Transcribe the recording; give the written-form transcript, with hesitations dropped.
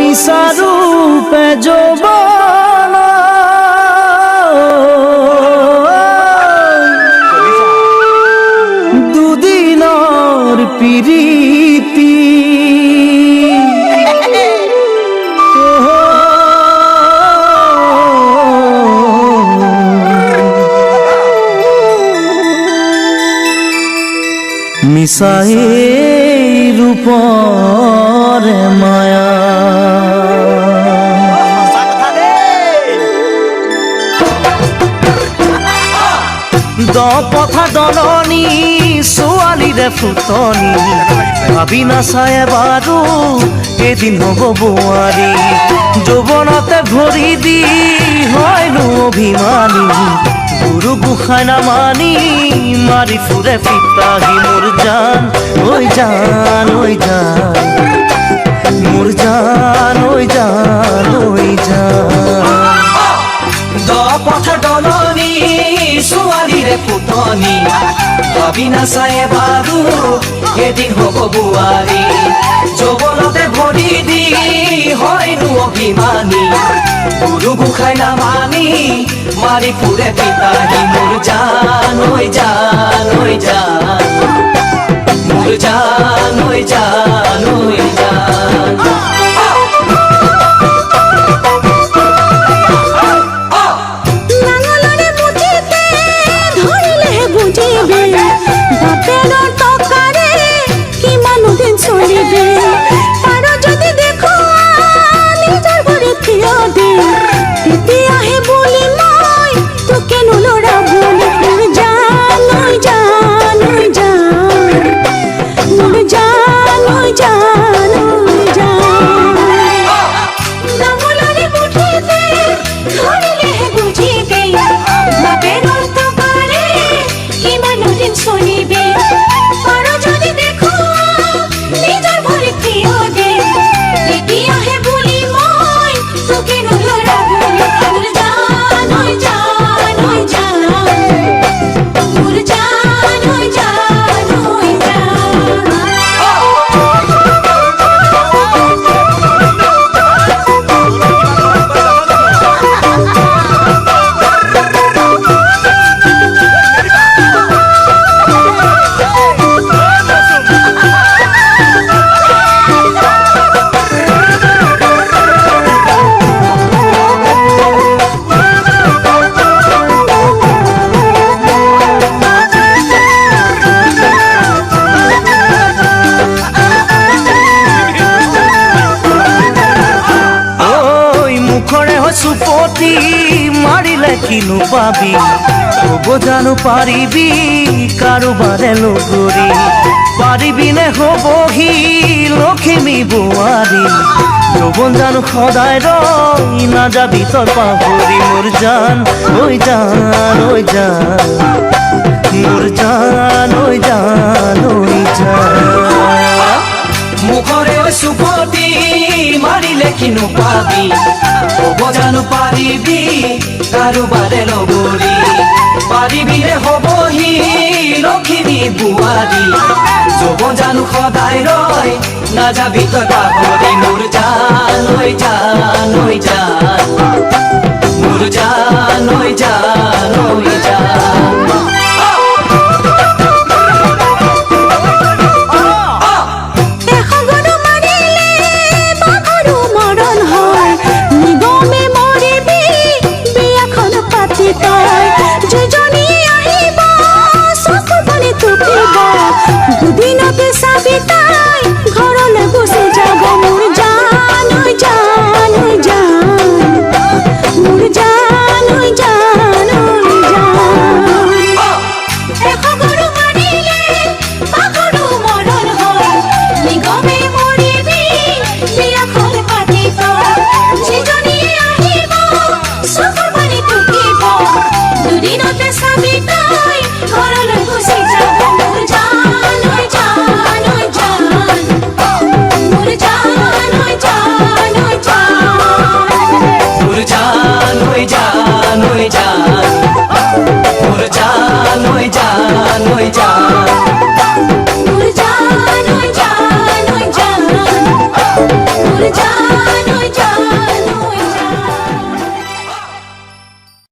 নিচাৰূপে যৌবন দুদিনৰ পিৰিতি মিছাই ৰূপৰ মায়া দপথা দলনি ছোৱালীৰে ফুটনি ভাবি নাচাই বাৰু এদিন হ'ব বোৱাৰী যৌৱনতে ভৰি দি হয়নো অভিমানী গুৰু গোসাঁই নামানি মাৰি ফুৰে পিতাহী মোৰ জান ঐ জান ঐ জান মোৰ জান ঐ জান ঐ জান দপথা দলনি ছোৱালীৰে ফুটনি ভাবি নাচাই বাৰু এদিন হ'ব বোৱাৰী যৌৱনতে ভৰি দি হয়নো অভিমানী গুৰু গোসাঁই নামানি মাৰি ফুৰে পিতাহী মোৰ জান ঐ জান ঐ জান মোৰ জান ঐ জান ঐ জান চুপতি মাৰিলে কিনো পাবি ক'ব জানো পাৰিবি কাৰোবাৰে লগৰী পাৰিবিনে হ'বহি লখিমী বোৱাৰী যৌৱন জানো সদায় ৰৈ নাযাবি তই পাহৰি মোৰ জান ঐ জান ঐ জান মোৰ জান ঐ জান ঐ জান মুখৰে চুপতি মাৰিলে কিনো পাবি ক'ব জানো পাৰিবি কাৰোবাৰে লগৰী পাৰিবিৰে হ'বহি লখিমী বোৱাৰী যৌৱন জানো সদায় ৰৈ নাযাবি তই পাহৰি মোৰ জান ঐ জান ঐ জান মোৰ জান ঐ জান ঐ জান Be a